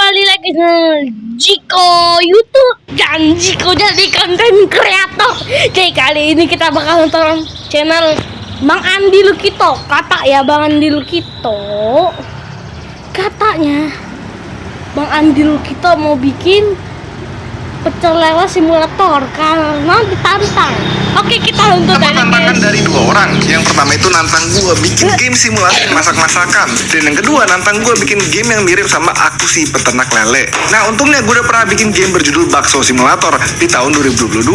kembali lagi dengan Jiko YouTube dan Jiko jadi konten kreator. Oke, kali ini kita bakal nonton channel Bang Andi Lukito. Kata ya Bang Andi Lukito, katanya Bang Andi Lukito mau bikin pecel lele simulator karena ditantang. Oke, kita nonton dapat tantangan dari dua orang. Yang pertama itu nantang gue bikin game simulasi masak-masakan, dan yang kedua nantang gue bikin game yang mirip sama Aku Si Peternak Lele. Nah, untungnya gue udah pernah bikin game berjudul Bakso Simulator di tahun 2022.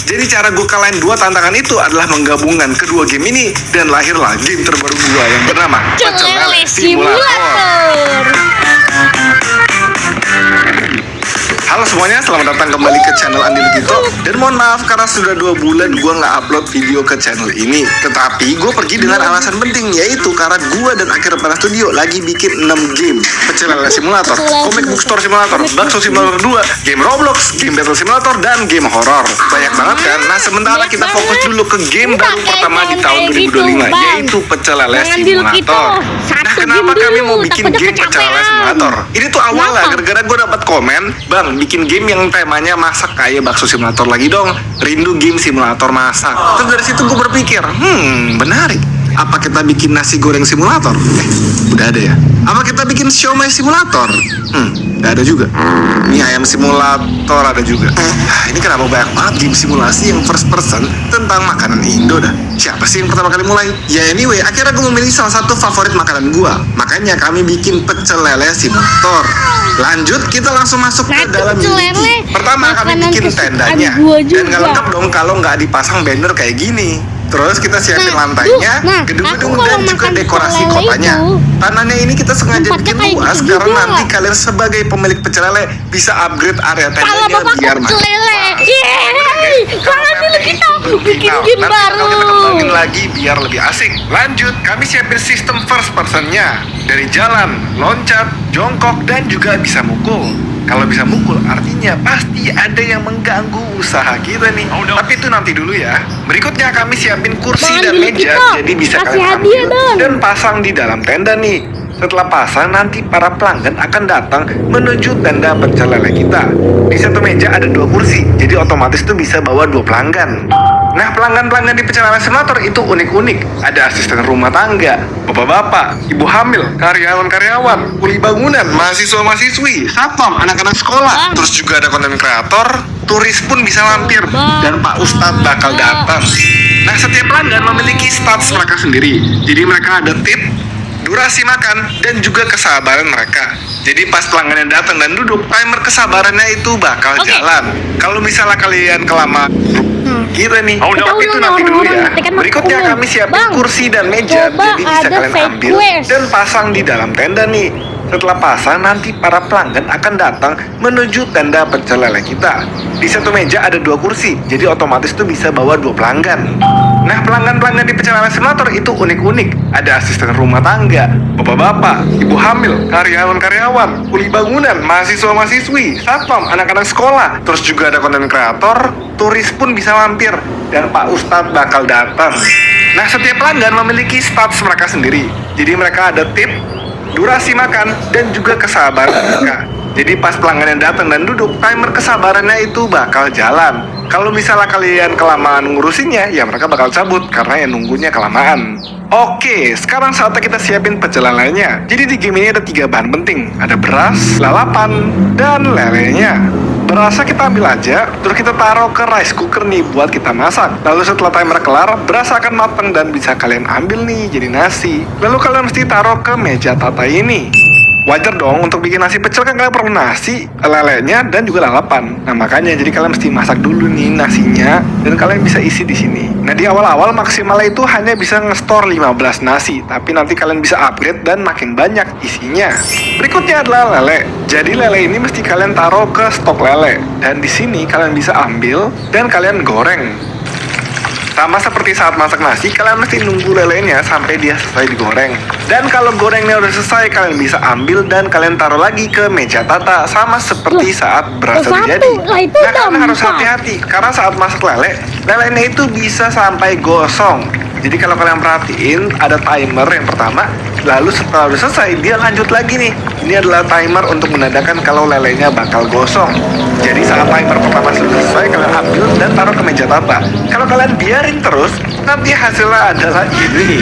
Jadi cara gue kalahin dua tantangan itu adalah menggabungkan kedua game ini, dan lahirlah game terbaru gue yang bernama Pecel Lele Simulator. Halo semuanya, selamat datang kembali ke channel Andi Lukito. Dan mohon maaf karena sudah 2 bulan gue nggak upload video ke channel ini. Tetapi gue pergi dengan alasan penting, yaitu karena gue dan Akhir Pada Studio lagi bikin 6 game. Pecel Lele Simulator, Comic Book Store Simulator, Bakso Simulator 2, game Roblox, game Battle Simulator, dan game horror. Banyak banget kan? Nah, sementara kita fokus dulu ke game baru pertama di tahun 2025, yaitu Pecel Lele Simulator. Nah, kenapa kami mau bikin game Pecel Lele Simulator? Ini tuh awalnya gara-gara gue dapat komen, Bang, bikin game yang temanya masak kayak Bakso Simulator lagi dong. Rindu game simulator masak. Terus dari situ gue berpikir, menarik. Apa kita bikin nasi goreng simulator? Udah ada ya. Apa kita bikin siomay simulator? Udah ada juga. Mie ayam simulator ada juga. Ini kenapa banyak banget game simulasi yang first person tentang makanan Indo dah. Siapa sih yang pertama kali mulai? Ya anyway, akhirnya gue memilih salah satu favorit makanan gue. Makanya kami bikin Pecel Lele Simulator. Lanjut, kita langsung masuk ke dalam Unity. Pertama kami bikin tendanya. Dan gak lengkap dong kalau nggak dipasang banner kayak gini. Terus kita siapin lantainya, gedung-gedung, dan juga dekorasi kotanya. Tanahnya ini kita sengaja bikin luas karena nanti kalian sebagai pemilik pecel lele bisa upgrade area tendanya biar makin luas. Jangan dulu kita bikin game baru. Kita kembangin lagi biar lebih asik. Lanjut, kami siapin sistem first personnya. Dari jalan, loncat, jongkok, dan juga bisa mukul. Kalau bisa mukul, artinya pasti ada yang mengganggu usaha kita nih. Tapi itu nanti dulu ya. Berikutnya kami siapin kursi dan meja, jadi bisa kalian ambil dan pasang di dalam tenda nih. Setelah pasang, nanti para pelanggan akan datang menuju tenda pecel lele kita. Di satu meja ada 2 kursi, jadi otomatis tuh bisa bawa 2 pelanggan. Nah, pelanggan-pelanggan di Pecel Lele Simulator itu unik-unik. Ada asisten rumah tangga, bapak-bapak, ibu hamil, karyawan-karyawan, kuli bangunan, mahasiswa-mahasiswi, satpam, anak-anak sekolah. Terus juga ada konten kreator, turis pun bisa mampir, dan Pak Ustadz bakal datang. Nah, setiap pelanggan memiliki stats mereka sendiri. Jadi mereka ada tip, durasi makan, dan juga kesabaran mereka. Jadi pas pelanggan yang datang dan duduk, timer kesabarannya itu bakal jalan. Kalau misalnya kalian kelamaan kita nih, tapi itu nanti dulu ya. Berikutnya kami siapin kursi dan meja, jadi bisa kalian ambil dan pasang di dalam tenda nih. Setelah pasang, nanti para pelanggan akan datang menuju tenda pecel lele kita. Di satu meja ada 2 kursi, jadi otomatis tuh bisa bawa 2 pelanggan. Nah, pelanggan-pelanggan di Pecel Lele Simulator itu unik-unik. Ada asisten rumah tangga, bapak-bapak, ibu hamil, karyawan-karyawan, kuli bangunan, mahasiswa-mahasiswi, satpam, anak-anak sekolah. Terus juga ada konten kreator, turis pun bisa mampir, dan Pak Ustadz bakal datang. Nah, setiap pelanggan memiliki stats mereka sendiri. Jadi mereka ada tip, durasi makan, dan juga kesabaran mereka. Jadi pas pelanggan yang datang dan duduk, timer kesabarannya itu bakal jalan. Kalau misalnya kalian kelamaan ngurusinnya, ya mereka bakal cabut karena yang nunggunya kelamaan. Oke, sekarang saatnya kita siapin pecel lelenya. Jadi di game ini ada 3 bahan penting. Ada beras, lalapan, dan lelenya. Berasnya kita ambil aja, terus kita taruh ke rice cooker nih buat kita masak. Lalu setelah timer kelar, beras akan matang dan bisa kalian ambil nih jadi nasi. Lalu kalian mesti taruh ke meja tata ini. Wajar dong, untuk bikin nasi pecel kan kalian perlu nasi, lelenya, dan juga lalapan. Nah, makanya jadi kalian mesti masak dulu nih nasinya, dan kalian bisa isi di sini. Nah, di awal-awal maksimalnya itu hanya bisa nge-store 15 nasi, tapi nanti kalian bisa upgrade dan makin banyak isinya. Berikutnya adalah lele. Jadi lele ini mesti kalian taruh ke stok lele, dan di sini kalian bisa ambil dan kalian goreng. Sama seperti saat masak nasi, kalian mesti nunggu lelenya sampai dia selesai digoreng. Dan kalau gorengnya udah selesai, kalian bisa ambil dan kalian taruh lagi ke meja tata. Sama seperti saat beras jadi. Nah, kalian harus hati-hati, karena saat masak lele, lelenya itu bisa sampai gosong. Jadi kalau kalian perhatiin, ada timer yang pertama, lalu setelah udah selesai, dia lanjut lagi nih. ini adalah timer untuk menandakan kalau lelenya bakal gosong. Jadi saat timer pertama selesai, kalian ambil dan taruh ke meja tata. Kalau kalian biarin terus, nanti hasilnya adalah ini,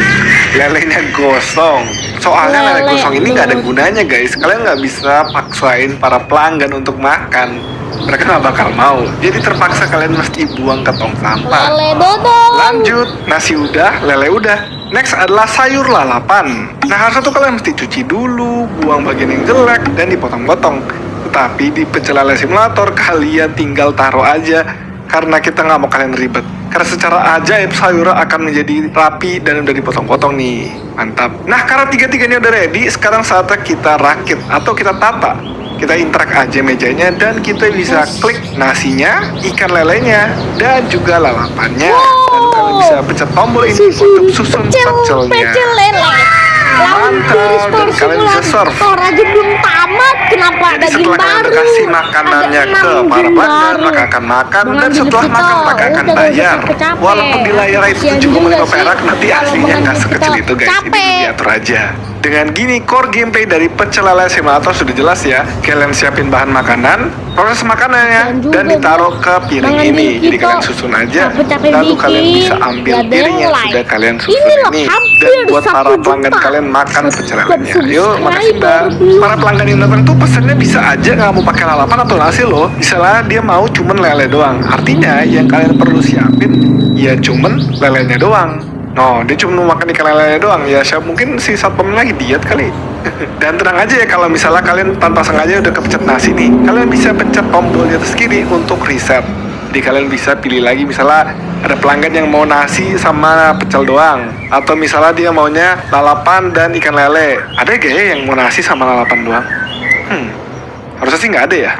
lelenya gosong. Soalnya lele gosong ini nggak ada gunanya guys. Kalian nggak bisa paksain para pelanggan untuk makan. Mereka nggak bakal mau. Jadi terpaksa kalian mesti buang ke tong sampah. Lele dodol. Lanjut, nasi udah, lele udah. Next adalah sayur lalapan. Nah, harusnya tuh kalian mesti cuci dulu, buang bagian yang jelek, dan dipotong-potong. Tetapi di pecel lele simulator, kalian tinggal taruh aja. Karena kita nggak mau kalian ribet. Karena secara ajaib sayurnya akan menjadi rapi dan udah dipotong-potong nih. Mantap. Nah, karena tiga-tiganya udah ready, sekarang saatnya kita rakit atau kita tata. Kita interact aja mejanya dan kita bisa klik nasinya, ikan lelenya, dan juga lalapannya. Lalu kalian bisa pencet tombol ini untuk susun pecelnya. Pecel lele. Mantap, dan kalian bisa serve. Aja belum tamat, kenapa Jadi daging setelah kalian baru? udah kasih makanannya Ada ke para enam pelanggan, baru. mereka akan makan, Bang dan Andi setelah Lukito, makan mereka akan udah bayar. capek. Walaupun di layar itu Kasian 7,5 juga sih perak, nanti kalau aslinya Bang nggak Andi sekecil Lukito. itu guys. Ini Capek. diatur aja. Dengan gini, core gameplay dari pecel lele simulator sudah jelas ya. Kalian siapin bahan makanan, proses makanannya, Kasian juga, dan ditaruh ke piring Bang Andi ini. Jadi Lukito. kalian susun aja, Capek-capek lalu kalian bikin, bisa ambil nggak ada piring yang yang like. sudah kalian susun Ini loh, ini. hampir Dan buat para 1 pelanggan juta. kalian makan pecel lelenya. Yuk, makasih Subscriber. Mbak. Para pelanggan yang datang tuh pesennya bisa aja nggak mau pakai lalapan atau nasi loh. Misalnya dia mau cuman lele doang. Artinya yang kalian perlu siapin ya cuman lelenya doang. No, dia cuma mau makan ikan lele doang. Ya siapa mungkin si satpam lagi diet kali. Dan tenang aja ya kalau misalnya kalian tanpa sengaja udah kepencet nasi nih, kalian bisa pencet tombol di atas kiri untuk reset. Jadi kalian bisa pilih lagi misalnya ada pelanggan yang mau nasi sama pecel doang, atau misalnya dia maunya lalapan dan ikan lele. Ada gak ya yang mau nasi sama lalapan doang? Harusnya sih nggak ada ya.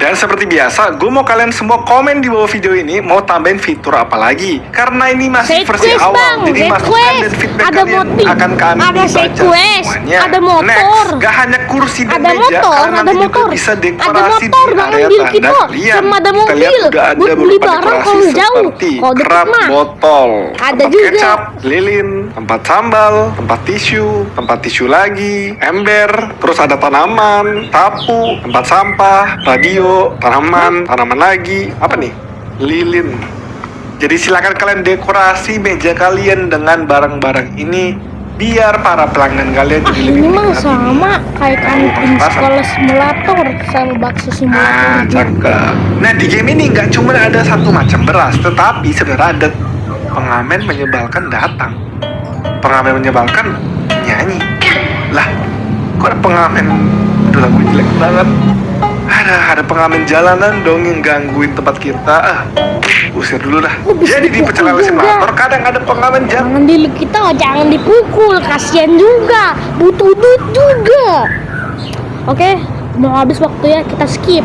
Dan seperti biasa, gue mau kalian semua komen di bawah video ini mau tambahin fitur apa lagi. Karena ini masih Side versi quest, awal, Bang. jadi Side masukan quest. dan feedback Ada kalian motif. akan kami Ada baca side quest. semuanya. Ada motor. Next, gak hanya kursi dan Ada meja, motor, kalian ada nanti juga motor. bisa Ada dekorasi motor, di Bang area Andi tanda Lukito. kalian. Sama ada Kita lihat mobil. udah ada Buat beli beberapa barang dekorasi kalau jauh. seperti Kalau deket kerak mah. botol, Ada tempat juga. kecap, lilin, tempat sambal, tempat tisu lagi, ember, terus ada tanaman, sapu, tempat sampah, radio, tanaman lagi, apa nih? Lilin. Jadi silakan kalian dekorasi meja kalian dengan barang-barang ini biar para pelanggan kalian jadi lebih Ini mah menikmati. sama kayak kantin sekolah simulator sama bakso simulator. Ah, juga. cakep. Nah, di game ini nggak cuma ada satu macam beras, tetapi sebenarnya ada pengamen menyebalkan datang. Pengamen menyebalkan nyanyi. Lah, kok ada pengamen? Aduh, lagu jelek banget. Ada pengamen jalanan dong yang gangguin tempat kita. Usir dulu lah. Oh, bisa Jadi di pecel lele dipukul juga. simulator kadang ada pengamen jalanan. Jangan kita jangan dipukul, kasihan juga, butuh duit juga. Oke, mau habis waktu ya, kita skip.